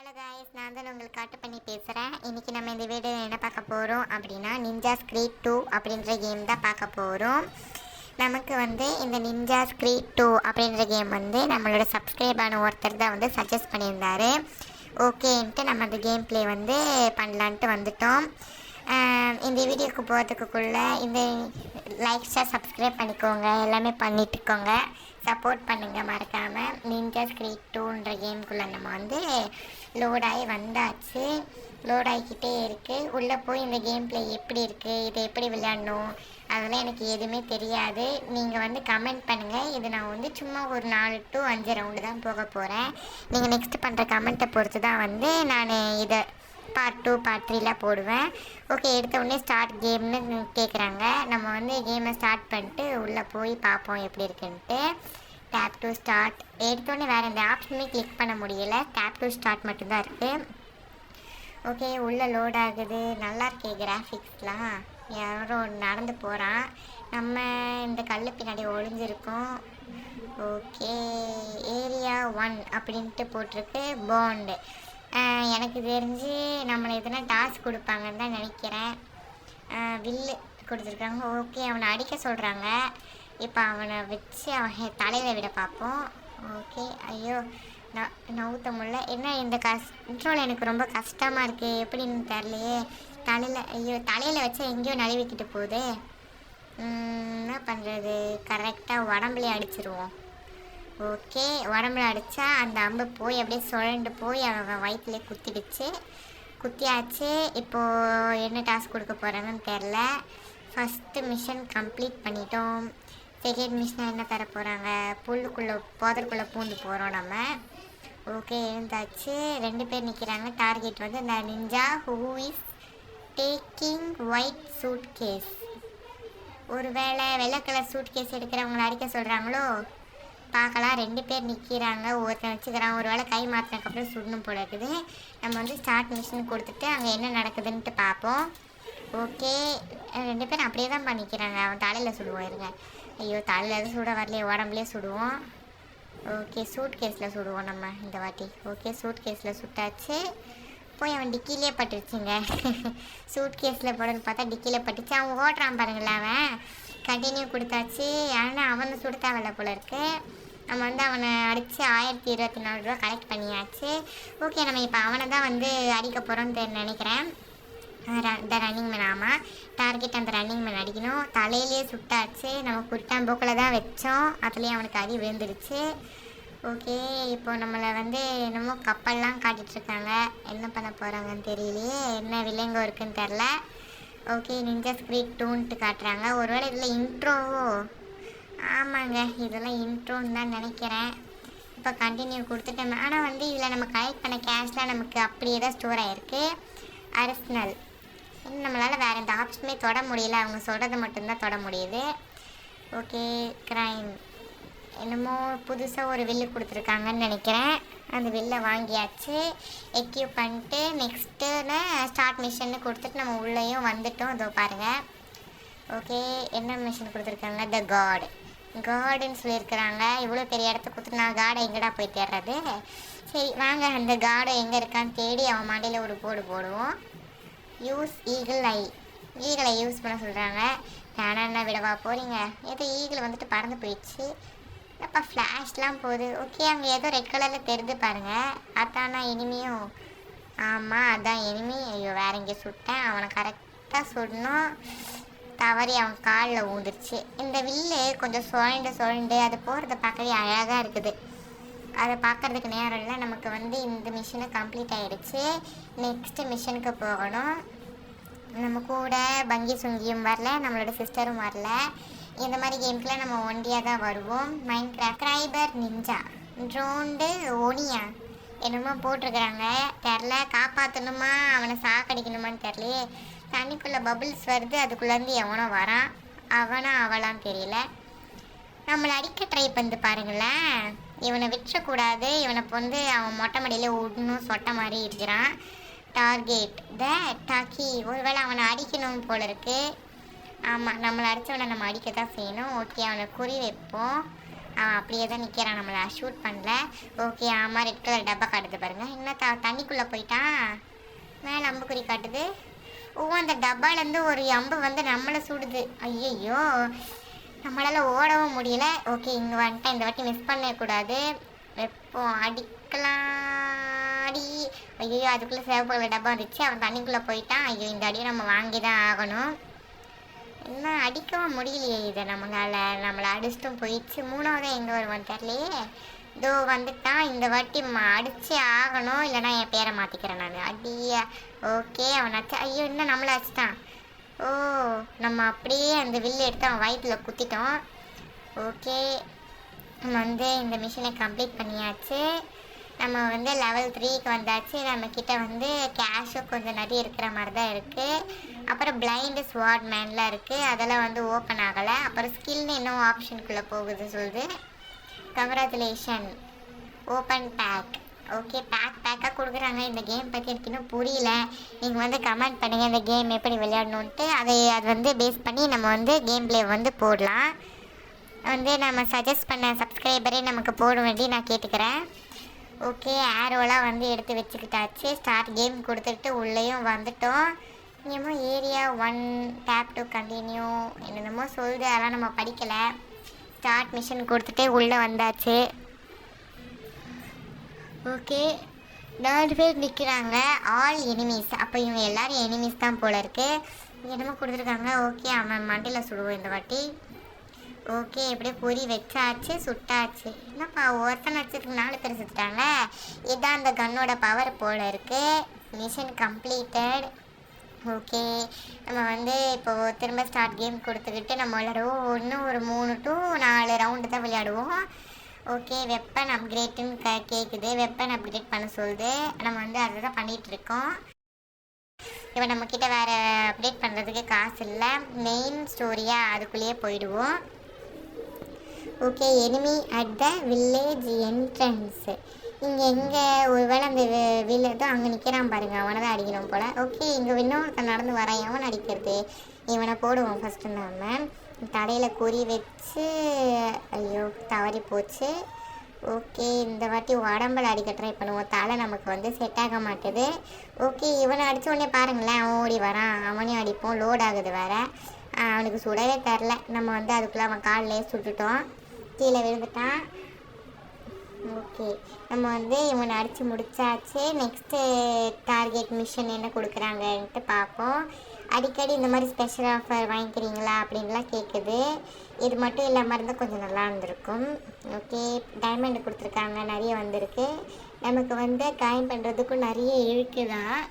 Hello guys, நான் தான் உங்களுக்கு காட்டு பண்ணி பேசுகிறேன். இன்றைக்கி நம்ம இந்த வீடியோவில் என்ன பார்க்க போகிறோம் அப்படின்னா நிஞ்சா ஸ்க்ரீட் 2 அப்படின்ற கேம் தான் பார்க்க போகிறோம். நமக்கு வந்து இந்த நிஞ்சா ஸ்க்ரீட் 2 அப்படின்ற கேம் வந்து நம்மளோட சப்ஸ்கிரைபான ஒருத்தர் தான் வந்து சஜஸ்ட் பண்ணியிருந்தார். ஓகேன்ட்டு நம்ம அந்த கேம் ப்ளே வந்து பண்ணலான்ட்டு வந்துட்டோம். இந்த வீடியோக்கு போகிறதுக்குள்ளே இந்த லைக்ஸாக சப்ஸ்கிரைப் பண்ணிக்கோங்க, எல்லாமே பண்ணிட்டுக்கோங்க, சப்போர்ட் பண்ணுங்கள் மறக்காமல். நிஞ்சா ஸ்க்ரீட் 2ன்ற கேமுக்குள்ளே நம்ம வந்து லோடாகி வந்தாச்சு. லோட் ஆகிக்கிட்டே இருக்குது. உள்ளே போய் இந்த கேம் ப்ளே எப்படி இருக்குது, இதை எப்படி விளையாடணும் அதெல்லாம் எனக்கு எதுவுமே தெரியாது. நீங்கள் வந்து கமெண்ட் பண்ணுங்கள். இது நான் வந்து சும்மா ஒரு 4 to 5 ரவுண்டு தான் போக போகிறேன். நீங்கள் நெக்ஸ்ட் பண்ணுற கமெண்ட்டை பொறுத்து தான் வந்து நான் இதை பார்ட் 2 பார்ட் 3லாம் போடுவேன். ஓகே, எடுத்த உடனே ஸ்டார்ட் கேம்னு கேட்குறாங்க. நம்ம வந்து கேமை ஸ்டார்ட் பண்ணிட்டு உள்ளே போய் பார்ப்போம் எப்படி இருக்குன்ட்டு. டேப் டு ஸ்டார்ட் எடுத்தோடனே வேறு எந்த ஆப்ஷனுமே கிளிக் பண்ண முடியலை. டேப் டு ஸ்டார்ட் மட்டும்தான் இருக்குது. ஓகே, உள்ளே லோட் ஆகுது. நல்லா இருக்கே கிராஃபிக்ஸ்லாம். யாரோ நடந்து போகிறான். நம்ம இந்த கல் பின்னாடி ஒளிஞ்சிருக்கோம். ஓகே, ஏரியா 1 அப்படின்ட்டு போட்டிருக்கு. பாண்டு எனக்கு தெரிஞ்சு நம்மளை எதுனா டாஸ்க் கொடுப்பாங்கன்னு தான் நினைக்கிறேன். வில்லு கொடுத்துருக்காங்க. ஓகே, அவனை அடிக்க சொல்கிறாங்க. இப்போ அவனை வச்சு அவன் தலையில் விட பார்ப்போம். ஓகே, ஐயோ நவுத்த முடியல. என்ன இந்த கண்ட்ரோல் எனக்கு ரொம்ப கஷ்டமாக இருக்குது. எப்படின்னு தெரியலையே. தலையில் வச்சா எங்கேயோ நழுவிக்கிட்டு போகுது. என்ன பண்ணுறது? கரெக்டாக உடம்புலேயே அடிச்சிருவோம். ஓகே, உடம்புல அடித்தா அந்த அம்பு போய் அப்படியே சுழண்டு போய் அவன் வயிற்றுலேயே குத்தியாச்சு. இப்போது என்ன டாஸ்க் கொடுக்க போகிறாங்கன்னு தெரில. ஃபஸ்ட்டு மிஷன் கம்ப்ளீட் பண்ணிட்டோம். செகண்ட் மிஷனை என்ன தர போகிறாங்க? புதருக்குள்ளே பூந்து போகிறோம் நம்ம. ஓகே, எழுந்தாச்சு. 2 பேர் நிற்கிறாங்க. டார்கெட் வந்து இந்த ninja who is taking white suitcase. ஒரு வெள்ளை கலர் சூட் கேஸ் எடுக்கிறவங்களை அடிக்க சொல்கிறாங்களோ பார்க்கலாம். 2 பேர் நிற்கிறாங்க. ஒருத்தன் வச்சுக்கிறான். ஒரு வேளை கை மாற்றினதுக்கப்புறம் சுடணும் போல இருக்குது. நம்ம வந்து ஸ்டார்ட் மிஷின் கொடுத்துட்டு அங்கே என்ன நடக்குதுன்ட்டு பார்ப்போம். ஓகே, 2 பேரும் அப்படியே தான் பண்ணிக்கிறாங்க. அவன் தலையில் சுடுவோம். இருங்க, ஐயோ தலையில் எதுவும் சுட வரலையே, உடம்புலேயே சுடுவோம். ஓகே, சூட் கேஸில் சுடுவோம் நம்ம இந்த வாட்டி. ஓகே, சூட் கேஸில் சுட்டாச்சு. போய் அவன் டிக்கிலே பட்டுருச்சுங்க. சூட் கேஸில் போடுறது பார்த்தா டிக்கியில் பட்டுச்சு. அவன் ஓட்டுறான் பாருங்களேன். அவன் கண்டினியூ கொடுத்தாச்சு. ஆனால் அவனை சுட தேவையில்ல போல இருக்குது. நம்ம வந்து அவனை அடித்து 1024 ரூபா கலெக்ட் பண்ணியாச்சு. ஓகே, நம்ம இப்போ அவனை தான் வந்து அடிக்க போகிறோன்னு நினைக்கிறேன். இந்த ரன்னிங் மேன். ஆமாம், டார்கெட் அந்த ரன்னிங் மேன் அடிக்கணும். தலையிலேயே சுட்டாச்சு. நம்ம குட்டாம்போக்கில் தான் வச்சோம். அதுலேயே அவனுக்கு அடி விழுந்துடுச்சு. ஓகே, இப்போ நம்மளை வந்து என்னமோ கப்பல்லாம் காட்டிகிட்ருக்காங்க. என்ன பண்ண போகிறாங்கன்னு தெரியலையே. என்ன வில்லங்கோ இருக்குதுன்னு தெரில. ஓகே, நிஞ்சா ஸ்க்ரீட் 2ன்ட்டு காட்டுறாங்க. ஒருவேளை இதில் இன்ட்ரோவோ? ஆமாங்க, இதெல்லாம் இன்ட்ரோன்னு தான் நினைக்கிறேன். இப்போ கண்டினியூ கொடுத்துட்டோம். ஆனால் வந்து இதில் நம்ம கலெக்ட் பண்ண கேஷ்லாம் நமக்கு அப்படியே தான் ஸ்டோர் ஆகிருக்கு. அரிஸ்னல் நம்மளால் வேறு எந்த ஆப்ஷனுமே தொட முடியல. அவங்க சொல்கிறது மட்டும்தான் தொட முடியுது. ஓகே, க்ரைம் என்னமோ புதுசாக ஒரு வில்லு கொடுத்துருக்காங்கன்னு நினைக்கிறேன். அந்த வில்லை வாங்கியாச்சு. எக்யூப் பண்ணிட்டு நெக்ஸ்ட்டுன்னு ஸ்டார்ட் மிஷன்னு கொடுத்துட்டு நம்ம உள்ளேயும் வந்துட்டோம். இதோ பாருங்கள். ஓகே, என்ன மிஷன் கொடுத்துருக்காங்க? த காடுன்னு சொல்லியிருக்கிறாங்க. இவ்வளோ பெரிய இடத்த கொடுத்துட்டு நான் காடை எங்கடா போய் தேடுறது? சரி வாங்க, அந்த காடை எங்கே இருக்கான்னு தேடி அவன் மண்டையில் ஒரு போடு போடுவோம். யூஸ் ஈகிளை யூஸ் பண்ண சொல்கிறாங்க. என்ன விடவா போகிறீங்க? ஏதோ ஈகிள் வந்துட்டு பறந்து போயிடுச்சு. அப்போ ஃப்ளாஷ்லாம் போகுது. ஓகே, அங்கே ஏதோ ரெட் கலரில் தெரிஞ்சு பாருங்கள். அதானா இனிமையும்? ஆமாம், அதான் இனிமே. ஐயோ, வேற எங்கே சுட்டேன். அவனை கரெக்டாக சுடணும். தவறி அவன் காலில் ஊந்துருச்சு. இந்த வில்லு கொஞ்சம் சுழண்டு அது போகிறத பார்க்கவே அழகாக இருக்குது. அதை பார்க்குறதுக்கு நேரம் இல்லை. நமக்கு வந்து இந்த மிஷினை கம்ப்ளீட் ஆகிடுச்சு. நெக்ஸ்ட்டு மிஷனுக்கு போகணும். நம்ம கூட பங்கி சுங்கியும் வரல, நம்மளோட சிஸ்டரும் வரல. இந்த மாதிரி கேம்ஸில் நம்ம ஒண்டியாக தான் வருவோம். மைன்கிராஃப்ட் நிஞ்சா ட்ரோண்டு ஒனியா என்னமோ போட்டிருக்கிறாங்க. தெரில, காப்பாற்றணுமா அவனை சாக்கடிக்கணுமான்னு தெரிலையே. தண்ணிக்குள்ளே பபுள்ஸ் வருது. அதுக்குள்ளேருந்து எவனோ வரான். அவளான்னு தெரியல. நம்மளை அடிக்க ட்ரை பண்ணி பாருங்களேன். இவனை விட்டுறக்கூடாது. இவனை வந்து அவன் மொட்டை மடியில் விடணும். சொட்டை மாதிரி இருக்கிறான். Target the talkie. ஒருவேளை அவனை அடிக்கணும் போல இருக்குது. ஆமாம், நம்மளை அடித்தவனை நம்ம அடிக்க தான் செய்யணும். ஓகே, அவனை குறி வைப்போம். அவன் அப்படியே தான் நிற்கிறான், நம்மளை ஷூட் பண்ணல. ஓகே ஆமாம், ரெட் கலர் டப்பா காட்டுது பாருங்கள். என்ன தண்ணிக்குள்ளே போயிட்டான், மேலே அம்புக்குறி காட்டுது. ஓ, அந்த டப்பாலேருந்து ஒரு அம்பு வந்து நம்மளை சுடுது. ஐயையோ, நம்மளால் ஓடவும் முடியல. ஓகே, இங்கே வந்துட்டேன், இந்த வாட்டி மிஸ் பண்ணக்கூடாது. வெப்பம் அடிக்கலாம் அடி. ஐயோ, அதுக்குள்ளே சிவப்பு கலர் டப்பா வந்துச்சு, அவன் தண்ணிக்குள்ளே போயிட்டான். ஐயோ, இந்த அடியை நம்ம வாங்கி தான் ஆகணும். என்ன அடிக்கவும் முடியலையே இதை நம்மளை அடிச்சிட்டும் போயிடுச்சு. மூணாவது எங்கே வருவான்னு தெரியலையே. இதோ வந்துட்டான், இந்த வாட்டி அடிச்சு ஆகணும், இல்லைனா என் பேரை மாற்றிக்கிறேன் நான். அடிய ஓகே, அவன் அடிச்சு. ஐயோ, இன்னும் நம்மளை அடிச்சிட்டான். ஓ, நம்ம அப்படியே அந்த வில்லு எடுத்து அவன் வயிற்றில் குத்திட்டோம். ஓகே, நம்ம வந்து இந்த மிஷினை கம்ப்ளீட் பண்ணியாச்சு. நம்ம வந்து லெவல் 3க்கு வந்தாச்சு. நம்மக்கிட்ட வந்து கேஷும் கொஞ்சம் நிறைய இருக்கிற மாதிரி தான் இருக்குது. அப்புறம் பிளைண்டு ஸ்வாட் மேன்லாம் இருக்குது, அதெல்லாம் வந்து ஓப்பன் ஆகலை. அப்புறம் ஸ்கில்னு இன்னும் ஆப்ஷனுக்குள்ளே போகுது சொல்லுது. Congratulation, open back. ஓகே, பேக்காக கொடுக்குறாங்க. இந்த கேம் பற்றி எனக்கு இன்னும் புரியல. நீங்கள் வந்து கமெண்ட் பண்ணுங்கள் இந்த கேம் எப்படி விளையாடணுன்ட்டு. அது வந்து பேஸ் பண்ணி நம்ம வந்து கேம் பிளே வந்து போடலாம். வந்து நம்ம சஜஸ்ட் பண்ண சப்ஸ்கிரைபரே நமக்கு போட வேண்டி நான் கேட்டுக்கிறேன். ஓகே, ஆரோலாம் வந்து எடுத்து வச்சுக்கிட்டாச்சு. ஸ்டார்ட் கேம் கொடுத்துட்டு உள்ளேயும் வந்துட்டோம். இங்கேயுமோ ஏரியா 1 டேப் டு கண்டினியூ என்னென்னமோ சொல்லுது, அதெல்லாம் நம்ம படிக்கலை. ஸ்டார்ட் மிஷன் கொடுத்துட்டு உள்ளே வந்தாச்சு. ஓகே, 4 பேர் நிற்கிறாங்க, ஆல் எனிமீஸ். அப்போ இவங்க எல்லோரும் எனிமீஸ் தான் போல இருக்குது. என்னமோ கொடுத்துருக்காங்க. ஓகே, அவன் மண்டியில் சுடுவோம் இந்த வாட்டி. ஓகே, எப்படியே பொறி வச்சாச்சு, சுட்டாச்சு. என்னப்பா ஒருத்தனை வச்சதுக்கு 4 பேர் சுட்டாங்க. இதுதான் அந்த கன்னோட பவர் போல் இருக்குது. Mission completed. ஓகே, நம்ம வந்து இப்போது திரும்ப ஸ்டார்ட் கேம் கொடுத்துக்கிட்டு நம்ம விளையாடுவோம். இன்னும் ஒரு 3 to 4 ரவுண்டு தான் விளையாடுவோம். ஓகே, வெப்பன் அப்கிரேட்டுன்னு கேட்குது. வெப்பன் அப்கிரேட் பண்ண சொல்லுது. நம்ம வந்து அதை தான் பண்ணிகிட்ருக்கோம். இப்போ நம்மக்கிட்ட வேறு அப்டேட் பண்ணுறதுக்கு காசு இல்லை. மெயின் ஸ்டோரியாக அதுக்குள்ளேயே போயிடுவோம். Okay, enemy at the village entrance. இங்கே எங்கே ஒரு வேளை அந்த வில்லேஜ் அங்கே நிற்கிறான் பாருங்கள், அவனை தான் அடிக்கணும் போல். ஓகே, இங்கே இன்னொருத்தன் நடந்து வரான், அவன் அடிக்கிறது. இவனை போடுவோம் ஃபஸ்ட்டு. நம்ம தலையில் குறி வச்சு. ஐயோ, தவறி போச்சு. ஓகே, இந்த வாட்டி உடம்பில் அடிக்க ட்ரை பண்ணுவோம். தலை நமக்கு வந்து செட் ஆக மாட்டுது. ஓகே, இவனை அடித்த உடனே பாருங்களேன், அவன் ஓடி வரான். அவனையும் அடிப்போம். லோட் ஆகுது வேறு. அவனுக்கு சுடவே தரல. நம்ம வந்து அதுக்குள்ளே அவன் காலிலே சுட்டுட்டோம், கீழே விழுந்துட்டான். ஓகே, நம்ம வந்து இவனை அடித்து முடிச்சாச்சு. நெக்ஸ்ட்டு டார்கெட் மிஷன் என்ன கொடுக்குறாங்கன்ட்டு பார்ப்போம். அடிக்கடி இந்த மாதிரி ஸ்பெஷல் ஆஃபர் வாங்கிக்கிறீங்களா அப்படின்லாம் கேட்குது. இது மட்டும் இல்லாமல் இருந்தால் கொஞ்சம் நல்லா இருந்திருக்கும். ஓகே, டைமண்ட் கொடுத்துருக்காங்க, நிறைய வந்திருக்கு. நமக்கு வந்து காயின் பண்ணுறதுக்கும் நிறைய இருக்குதான்.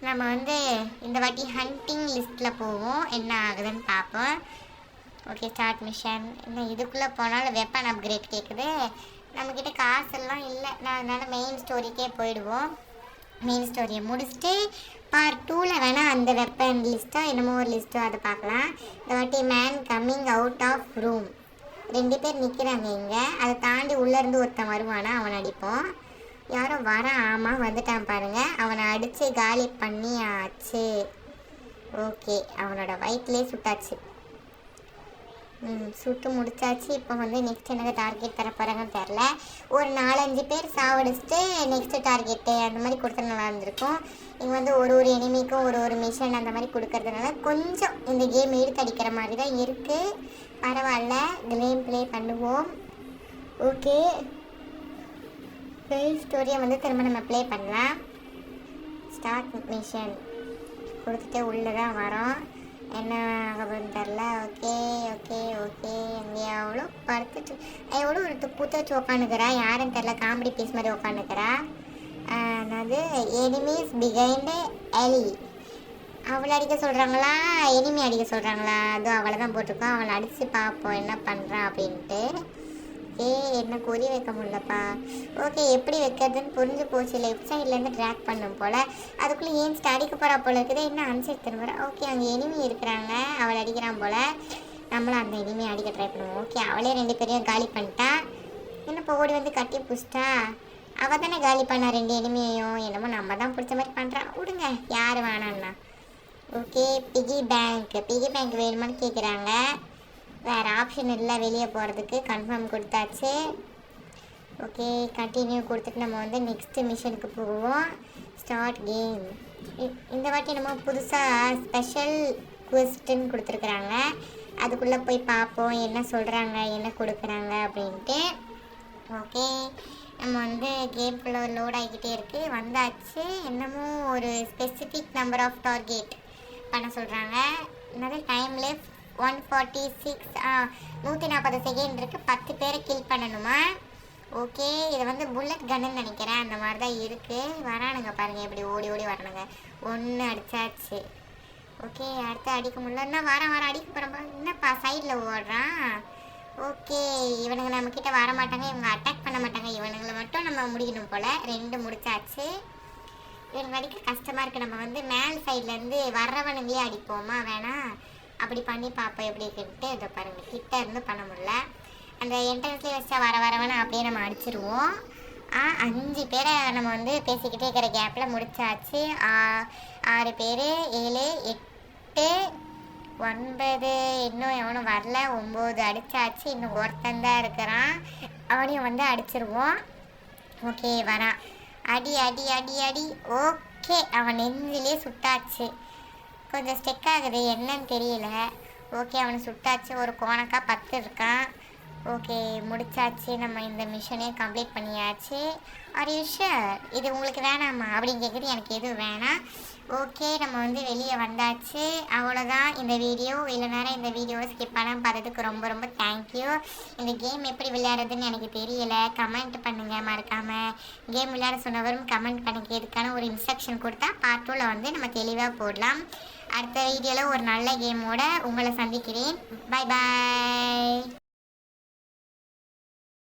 நம்ம வந்து இந்த வாட்டி ஹண்டிங் லிஸ்ட்டில் போவோம், என்ன ஆகுதுன்னு பார்ப்போம். Okay, start mission. இன்னும் இதுக்குள்ளே போனாலும் வெப்பன் அப்கிரேட் கேட்குது. நம்மக்கிட்ட காசெல்லாம் இல்லை. நான் அதனால் மெயின் ஸ்டோரிக்கே போயிடுவோம். மெயின் ஸ்டோரியை முடிச்சுட்டு பார்ட் 2ல் வேணால் அந்த வெப்பன் லிஸ்ட்டோ என்னமோ ஒரு லிஸ்ட்டோ அதை பார்க்கலாம். இந்த வாட்டி man coming out of room. 2 பேர் நிற்கிறாங்க இங்கே. அதை தாண்டி உள்ளேருந்து ஒருத்தன் வருவானா, அவன் அடிப்போம். யாரோ வரான். ஆமாம், வந்துட்டான் பாருங்கள். அவனை அடித்து காலி பண்ணியாச்சு. ஓகே, அவனோட வயிற்றுலேயே சுட்டாச்சு. சுட்டு முடிச்சாச்சு. இப்போ வந்து நெக்ஸ்ட் எனக்கு டார்கெட் தர போகிறாங்கன்னு தெரில. ஒரு 4-5 பேர் சாவடிச்சுட்டு நெக்ஸ்ட்டு டார்கெட்டு அந்த மாதிரி கொடுத்தா நல்லா இருந்திருக்கும். இங்கே வந்து ஒரு எனிமிக்கும் ஒரு மிஷன் அந்த மாதிரி கொடுக்கறதுனால கொஞ்சம் இந்த கேம் இழுத்து அடிக்கிற மாதிரி தான் இருக்குது. பரவாயில்ல, கேம் ப்ளே பண்ணுவோம். ஓகே, ஃபுல் ஸ்டோரியை வந்து திரும்ப நம்ம ப்ளே பண்ணலாம். ஸ்டார்ட் மிஷன் கொடுத்துட்டு உள்ளே தான் வரோம். என்ன ஆகுதுன்னு தெரில. ஓகே ஓகே ஓகே, அங்கே எவ்வளோ படுத்துட்டு எவ்வளோ ஒரு பூத்தாச்சு உக்காந்துக்கிறா, யாருன்னு தெரில. காமெடி பீஸ் மாதிரி உக்காந்துக்கிறா. அதாவது எனிமீஸ் பிஹைண்ட் எலி. அவளை அடிக்க சொல்கிறாங்களா, எனிமி அடிக்க சொல்கிறாங்களா? அதுவும் அவளை தான் போட்டிருக்கோம். அவளை அடித்து பார்ப்போம் என்ன பண்ணுறான் அப்படின்ட்டு. என்ன குறி வைக்க முடியலப்பா. ஓகே, எப்படி வைக்கிறதுன்னு புரிஞ்சு போச்சு. லெஃப்ட் சைட்லேருந்து ட்ராக் பண்ணும் போல். அதுக்குள்ளே ஏன் அடிக்க போகிறா போல் இருக்குது. இன்னும் அன்சைட் திரும்ப. ஓகே, அங்கே எனிமி இருக்கிறாங்க, அவளை அடிக்கிறான் போல். நம்மளும் அந்த எனிமி அடிக்க ட்ரை பண்ணுவோம். ஓகே, அவளே 2 பேரையும் காலி பண்ணிட்டா. என்னப்போ ஓடி வந்து கட்டி பிடிச்சிட்டா. அவள் தானே காலி பண்ணா 2 எனிமியையும். என்னமோ நம்ம தான் பிடிச்ச மாதிரி பண்ணுறான். விடுங்க, யார் வேணான்னா. ஓகே, பிகி பேங்க் வேணுமான்னு கேட்குறாங்க. வேறு ஆப்ஷன் இல்லை வெளியே போகிறதுக்கு. கன்ஃபார்ம் கொடுத்தாச்சு. ஓகே, கண்டினியூ கொடுத்துட்டு நம்ம வந்து நெக்ஸ்ட்டு மிஷனுக்கு போவோம். Start game. இந்த வாட்டி நம்ம புதுசாக ஸ்பெஷல் குவெஸ்டின் கொடுத்துருக்குறாங்க. அதுக்குள்ளே போய் பார்ப்போம் என்ன சொல்கிறாங்க, என்ன கொடுக்குறாங்க அப்படின்ட்டு. ஓகே, நம்ம வந்து கேம்குள்ளே லோட் ஆகிக்கிட்டே இருக்குது. வந்தாச்சு. என்னமோ ஒரு ஸ்பெசிஃபிக் நம்பர் ஆஃப் டார்கெட் பண்ண சொல்கிறாங்க. என்னது டைமில் 146 140 செகண்ட் இருக்குது. 10 பேரை கில் பண்ணணுமா? ஓகே, இதை வந்து புல்லட் கன்னுன்னு நினைக்கிறேன். அந்த மாதிரி தான் இருக்குது. வரானுங்க பாருங்கள், எப்படி ஓடி ஓடி வரணுங்க. 1 அடித்தாச்சு. ஓகே, அடுத்து அடிக்க முடியல. என்ன வர அடிக்க போகிறப்ப என்னப்பா சைடில் ஓடுறான். ஓகே, இவனுங்க நம்மக்கிட்ட வர மாட்டாங்க, இவங்க அட்டாக் பண்ண மாட்டாங்க. இவனுங்களை மட்டும் நம்ம முடிக்கணும் போல். 2 முடிச்சாச்சு. இவனுங்க அடிக்க கஷ்டமாக இருக்குது. நம்ம வந்து மேல் சைட்லேருந்து வர்றவனுங்களே அடிப்போமா? வேணாம், அப்படி பண்ணி பார்ப்போம் எப்படி இருக்குன்ட்டு. இதை பாருங்கள், கிட்ட இருந்து பண்ண முடியல. அந்த என்ட்ரன்ஸ்லேயே வச்சா வரவன அப்படியே நம்ம அடிச்சிருவோம். 5 பேரை நம்ம வந்து பேசிக்கிட்டே இருக்கிற கேப்பில் முடிச்சாச்சு. 6 பேர், 7, 8, 9, இன்னும் எவனும் வரல. 9 அடித்தாச்சு. இன்னும் ஒருத்தன் தான் இருக்கிறான், அவனையும் வந்து அடிச்சிருவோம். ஓகே, வரான். அடி அடி அடி அடி. ஓகே, அவன் நெஞ்சிலே சுட்டாச்சு. கொஞ்சம் ஸ்டெக் ஆகுது, என்னன்னு தெரியல. ஓகே, அவனை சுட்டாச்சு. ஒரு கோணக்கா 10 இருக்கான். ஓகே, முடிச்சாச்சு. நம்ம இந்த மிஷனே கம்ப்ளீட் பண்ணியாச்சு. ஆர் யூ ஷூர் இது உங்களுக்கு வேணாமா அப்படின்னு கேட்குறது. எனக்கு எதுவும் வேணாம். ஓகே, நம்ம வந்து வெளியே வந்தாச்சு. அவ்வளோதான் இந்த வீடியோ. இவ்வளோ நேரம் இந்த வீடியோவை ஸ்கிப் பண்ணாமல் பார்த்ததுக்கு ரொம்ப ரொம்ப தேங்க்யூ. இந்த கேம் எப்படி விளையாடுறதுன்னு எனக்கு தெரியல. கமெண்ட் பண்ணுங்கள் மறக்காமல். கேம் விளையாட சொன்னவரும் கமெண்ட் பண்ணுங்க. இதுக்கான ஒரு இன்ஸ்ட்ரக்ஷன் கொடுத்தா பார்ட் 2ல் வந்து நம்ம தெளிவாக போடலாம். அடுத்த வீடியோவில் ஒரு நல்ல கேமோட உங்களை சந்திக்கிறேன். Bye bye.